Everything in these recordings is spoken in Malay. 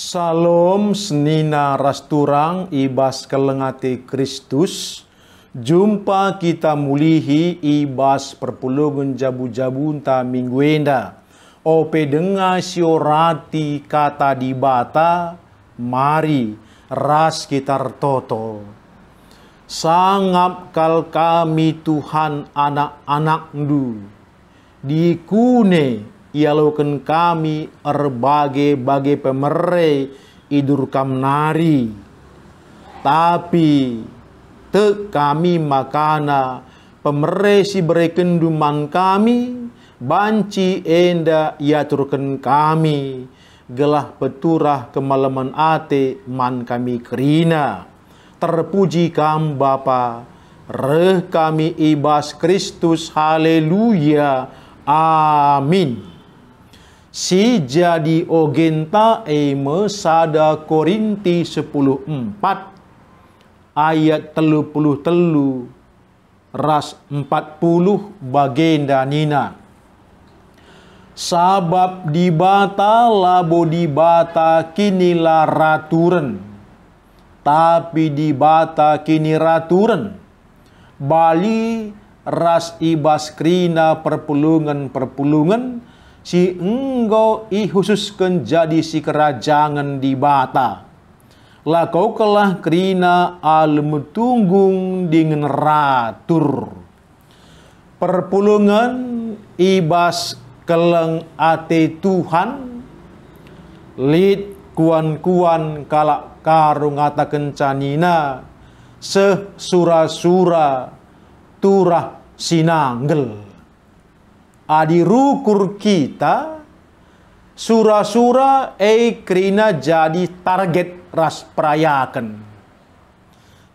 Salom senina rasturang ibas kelengate Kristus. Jumpa kita mulihi ibas perpulungan jabu-jabu ta mingguenda. Ope dengar siorati kata di bata, mari ras kita toto. Sangap kal kami Tuhan anak-anak du. Dikune ialukan kami erbagai-bagai pemere idur kamnari. Tapi te kami makana pemere si berekenduman kami, banci enda iaturkan kami, gelah peturah kemalaman ate man kami kerina. Terpuji kam Bapa, reh kami ibas Kristus, haleluya, amin. Si jadi ogenta mesada Korinti 10:4 ayat 33 ras 40 bagenda nina. Sabab dibata labo dibata kini la raturen, tapi dibata kini raturen. Bali ras ibas krina perpulungan si engkau khususkan jadi si kerajaan di bata. Lakau kelah krina almetunggung dengan ratur. Perpulungan ibas keleng ate Tuhan. Lid kuan-kuan kalak karung ata kencanina. Sesura-sura turah sinanggel. Adi rukur kita sura-sura krina jadi target ras perayakan.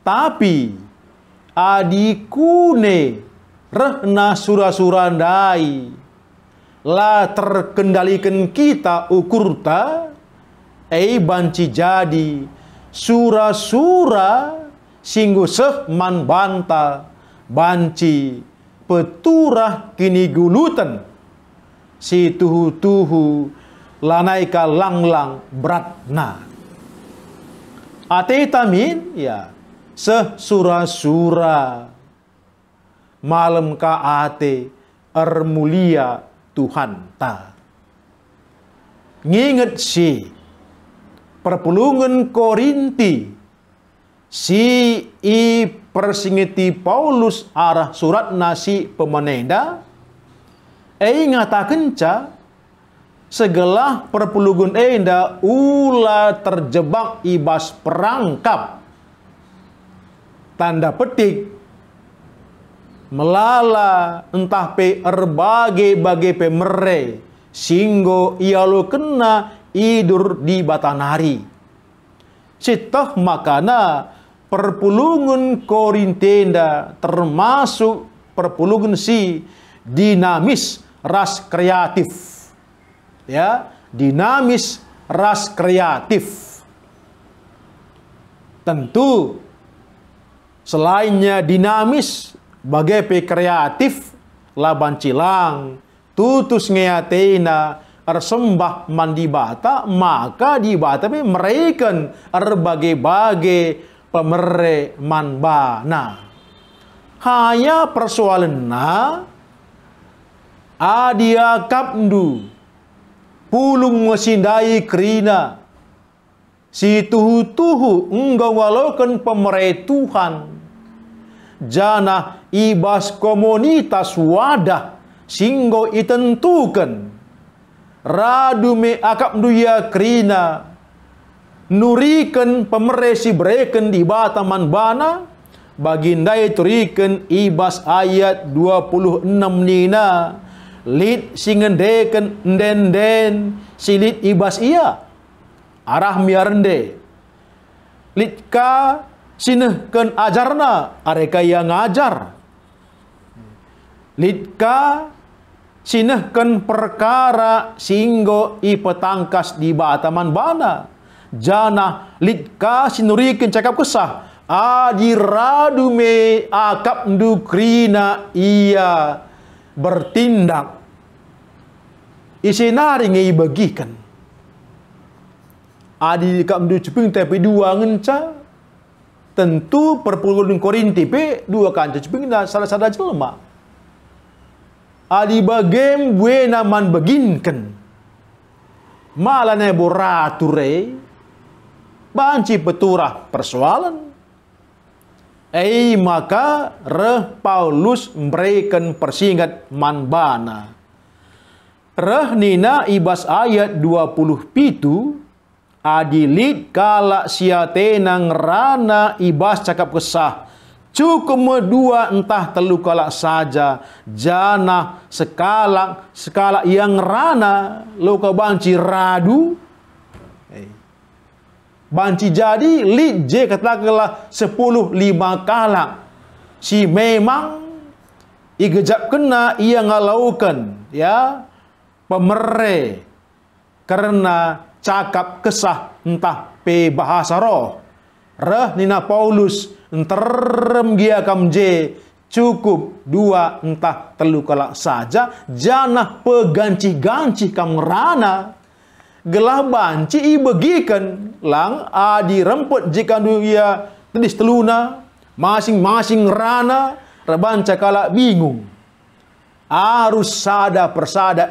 Tapi adi kune rehna sura-sura ndai la terkendalikan kita ukurta banci jadi sura-sura singgu seh man banta banci peturah kini gulutan si tuhu-tuhu lanai ka lang-lang beratna. Ate tamin ya sesura-sura malam ka ate ermulia Tuhan ta. Nginget si perpulungan Korinti si persingiti Paulus arah surat nasi pemenenda ngatakan ca segala perpulungan enda ula terjebak ibas perangkap tanda petik melala entah pe erbagai-bagai pemere singgo ialu kena idur di batanari citah makana perpulungan Korintenda termasuk perpulungan si dinamis ras kreatif. Ya, dinamis ras kreatif. Tentu selainnya dinamis bagai kreatif laban cilang tutus ngeatena ersembah mandibata maka dibata mereka erbagai-bagai pemere manbana. Hanya persoalanna adia kapndu pulung mesindai krina si tuhu-tuhu enggak walaukan pemere Tuhan jana ibas komunitas wadah singgo itentukan radu me akapndu ya krina nuriken pemeresi bereken di bataman bana bagindai turiken ibas ayat 26 nina lid singendeken ndenden silit ibas iya arah miarende lid ka sinehken ajarna areka yang ngajar lid ka sinehken perkara singgo ipetangkas di bataman bana jana litka sinurikin cakap kesah adi radu me akap ndukrina ia bertindak isinari ngei bagikan adi kak mdu ceping tapi dua ngenca tentu perpuluhan Korinti pe dua kanca ceping na salah jelema adi bagem buena man beginken malane borature banci peturah persoalan maka Paulus memberikan persingkat manbana. Nina ibas ayat 27 adilit kala siatenang rana ibas cakap kesah. Cukup medua entah telu kalak saja. Jana sekala yang rana loka banci radu. Banci jadi lit je katakanlah 10 5 kalak. Si memang igejap kena ia ngalaukan ya pemere karena cakap kesah entah pe bahasa roh. Nina Paulus enterem gia kamje cukup dua entah telu kalak saja janah peganci-ganci kamrana. Gelah banci i begikan lang adi rempet jika ia tedis teluna masing-masing rana rebanca kalak bingung arus sada persada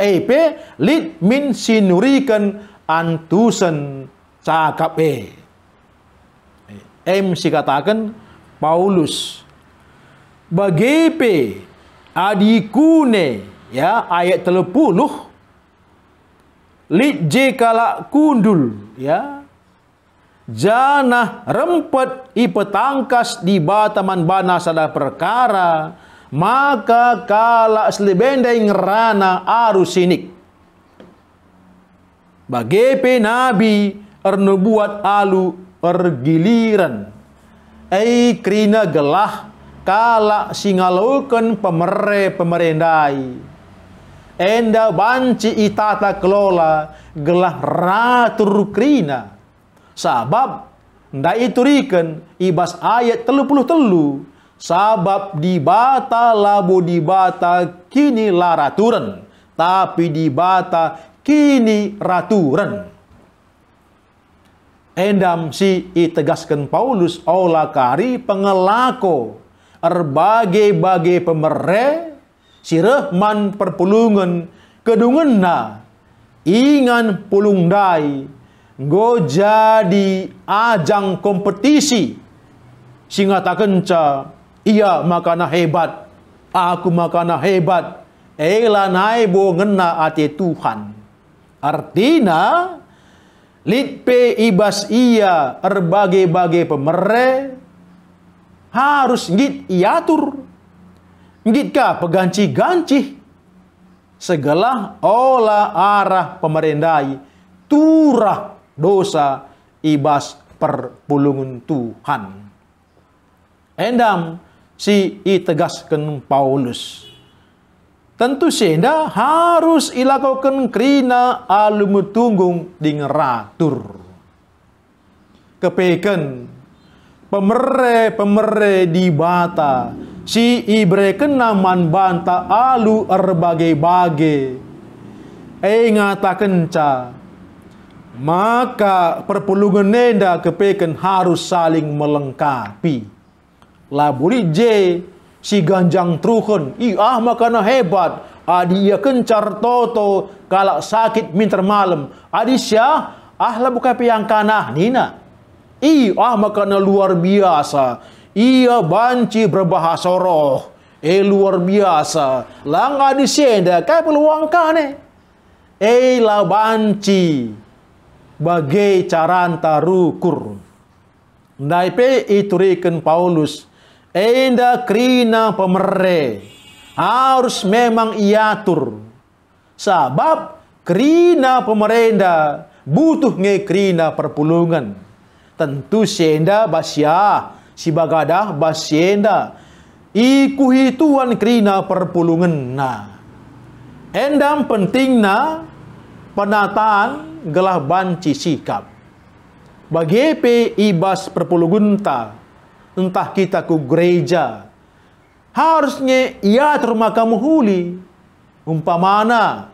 lit min sinurikan antusen cakap si katakan Paulus bagepe adikune ya ayat 30 lit je kalak kundul ya janah rempet i petangkas di bataman bana sada perkara maka kalak selebendai ngerana arus sinik bagepe nabi ernubuat alu ergiliran krina gelah kalak singalaukan pemerendai enda banci itata kelola gelah ratur krina sabab nda iturikan ibas ayat 33 sabab dibata labo dibata kini laraturan tapi dibata kini raturan endam si itegaskan Paulus ola kari pengelako erbagai-bagai pemere sirehman perpulungan kedungenna ingan pulungdai go jadi ajang kompetisi singata kenca ia makana hebat aku makana hebat ela naibo ngena ate Tuhan artina litpe ibas ia erbagai-bagai pemere harus ngit iatur ngitkah peganci-ganci segala olah arah pemerendai turah dosa ibas perpulungan Tuhan. Endam si itegaskan Paulus. Tentu senda harus ilakukan krina alumutunggung di ngeratur. Kepeken pemere di bata si ibre kena man banta alu erbagai-bagai ngata kenca maka perpulungan nenda kepeken harus saling melengkapi laburi je si ganjang truhun makana hebat adi ia kencar toto kalak sakit minter malam adi syah buka piang kanah nina makana luar biasa ia banci berbahasa roh luar biasa langga di senda kai peluang kane la banci bagai caranta rukur ndaipe iturikan Paulus enda krina pemere harus memang iatur sabab krina pemerenda butuh nge krina perpulungan tentu senda basya si bagadah basyenda ikuhi Tuhan krina perpulungan endam pentingna penataan gelah banci sikap bagepe ibas perpulungan entah kita ku gereja harusnya ia termaka muhuli umpamana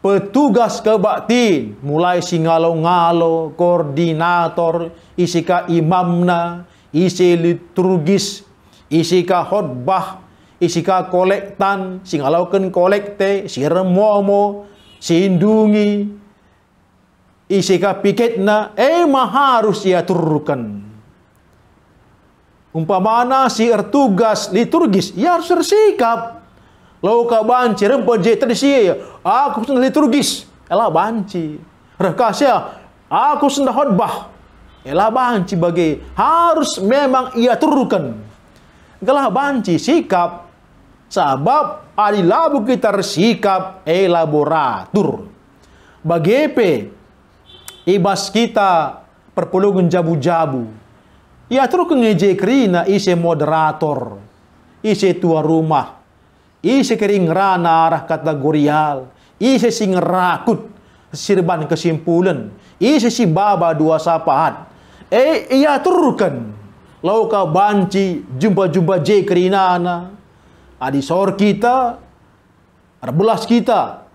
petugas kebaktin, mulai si ngalo-ngalo, koordinator, isika imamna, isi liturgis, isika khotbah, isika kolektan, si ngalaukan kolekte, si remomo, si indungi, isika piketna, harus ia turunkan. Umpamana si ertugas liturgis, ia harus bersikap. Lau ka banci rempa je tradisi, aku sudah liturgis, elah banci. Rekasya, aku sudah khotbah, elah banci bagi harus memang ia turunkan. Gelah banci sikap, sabab adilabu kita bersikap elaboratur. Bagepe ibas kita perpuluhan jabu-jabu. Ya terus ngeje kerina isi moderator, isi tua rumah, isi kering rana arah kategorial, isi sing rakut sirban kesimpulan, isi si baba dua sapaat. Ia turunkan. Lau ka banci jumpa-jumpa je kerina na, adisor kita, arbelas kita,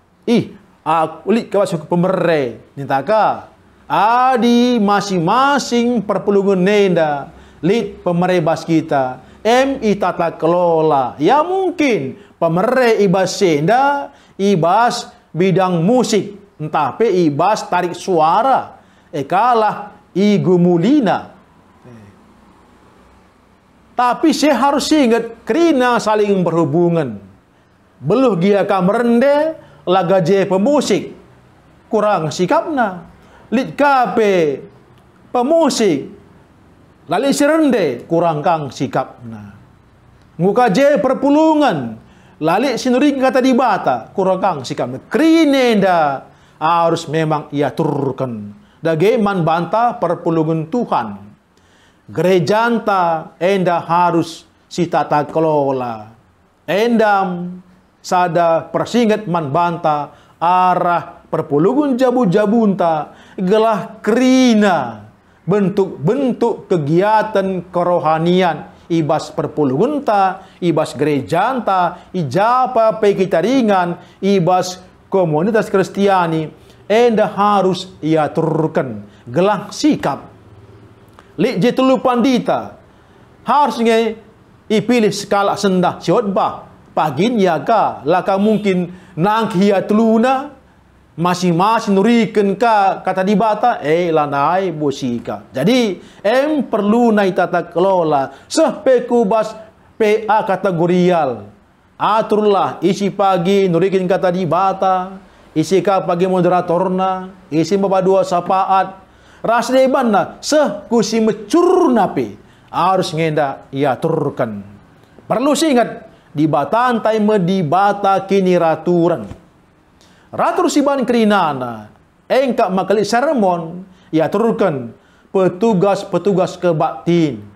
ulit kawas pemerre, nintaka. Adi masing-masing perpulungan nenda lid pemerebas kita tata kelola ya mungkin pemerre ibas senda ibas bidang musik entah pe ibas tarik suara kalah igumulina tapi saya harus ingat kerina saling berhubungan beluh dia kamerende lagaje pemusik kurang sikapna lit kape pemusik lali serende kurang kang sikapna nguka je perpulungan lali sinuring kata dibata kurang kang sikapna krinenda harus memang ia turunkan dage man banta perpulungan Tuhan gerejanta enda harus si tata kelola endam sada persingat man banta arah perpulungan jabu-jabunta gelah kerina bentuk-bentuk kegiatan kerohanian ibas perpulungunta, ibas gerejanta, ijapa kita ringan, ibas komunitas Kristiani, enda harus ia turunkan gelah sikap. Lik je telu pandita harusnya ipilih skala sendah siotbah pagin yaga laka mungkin nang hia teluna masing-masing nurikan ka kata dibata lanai bosika. Jadi perlu nai tata kelola sepekubas PA kategorial. Aturlah isi pagi nurikan kata dibata, isi ka pagi moderatorna, isi bapa dua sapaat. Ras debanna sekusi mecurna pe harus ngenda ia turunkan. Perlu ingat dibatan taime dibata kini raturan. Ratur siban kerinana, engkak makali sermon, ya turunkan petugas-petugas kebaktin,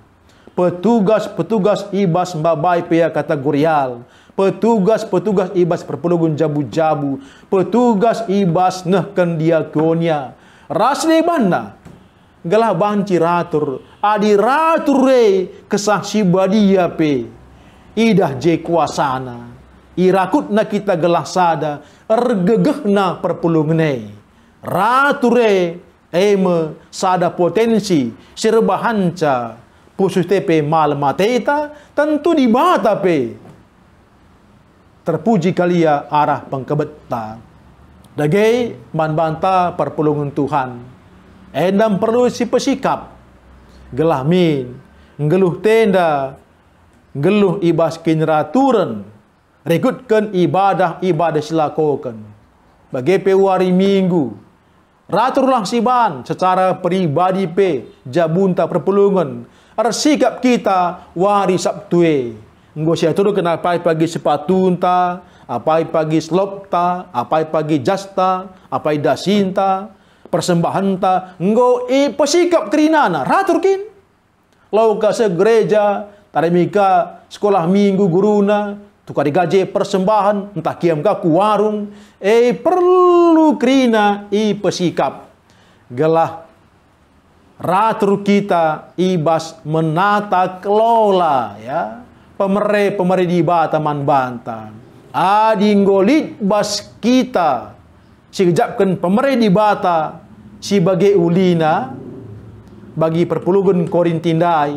petugas-petugas ibas mbabai pia kategorial, petugas-petugas ibas perpuluhan jabu-jabu, petugas ibas nehkan diakonia, rasne mana, galah banci ratur, adi ratur kesah sibadia pe, idah je kuasana. Irakut na kita gelah sada ergegeh na perpulungne rature sada potensi serbahanca pusus tepe mal mateta tentu di mata pe terpuji kalia arah pengkebeta dage man banta perpulungan Tuhan endam perlu si pesikap gelah min ngeluh tenda ngeluh ibas kinraturan rekutkan ibadah-ibadah silakokan. Bagi pewari minggu, raturlah siban secara pribadi pe jabunta perpulungan. Arsikap kita wari sabtue. Nggo sia turu kena pagi sepatunta, apai pagi slopta, apai pagi jasta, apai dasinta, persembahanta, nggo pesikap kerinana raturkin. Lau ka gereja, tarimika sekolah minggu guruna, tukar digaji persembahan, entah kiam kaku warung, perlu kerina pesikap. Gelah ratur kita ibas menata kelola ya. Pemere di bataman banta. Adi ngolit bas kita si kejapkan pemerintah di bata sebagai ulina bagi perpuluhan Korintindai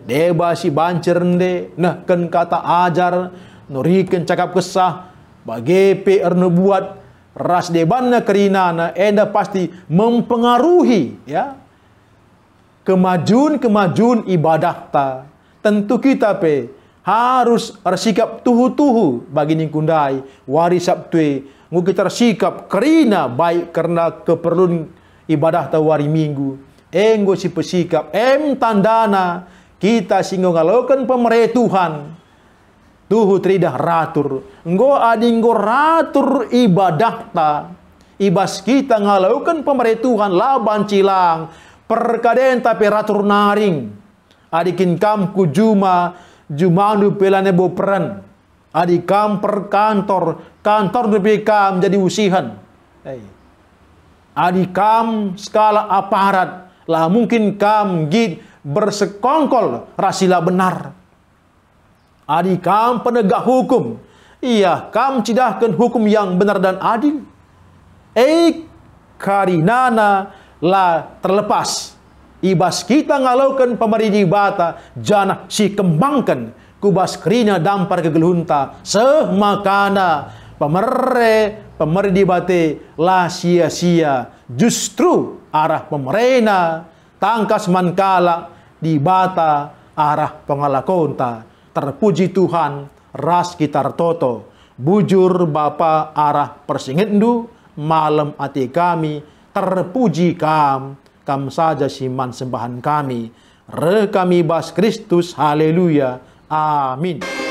deba si bancerende nah kan kata ajar nurikan cakap kesah bagi PR buat ras debanna kerinana enda pasti mempengaruhi ya kemajuan ibadah ta. Tentu kita harus bersikap tuhu-tuhu bagi ningkundai wari sabtu ngu kita sikap kerina baik karena keperluan ibadah ta wari minggu enggo si pesikap tandana kita singgo ngalakukan pemerintah Tuhan tuhu tridah ratur enggo adinggo ratur ibadah ta ibas kita ngalakukan pemerintah Tuhan laban cilang perkaden tapi ratur naring adikin kam ku jumandu pelane bo peran adikam per kantor lebih kam jadi usihan adikam skala aparat lah mungkin kam gid bersekongkol rasila benar adikam penegak hukum iya kam cidahkan hukum yang benar dan adil karinana lah terlepas ibas kita ngalaukan pemerintah bata jana si kembangkan kubas kerina dampar kegelunta semakana pemerintah bate lah sia-sia justru arah pemerintah tangkas mankala di bata arah pengalakonta terpuji Tuhan ras kita toto bujur Bapa arah persingendu malam ati kami terpuji kam saja siman sembahan kami re kami bas Kristus haleluya amin.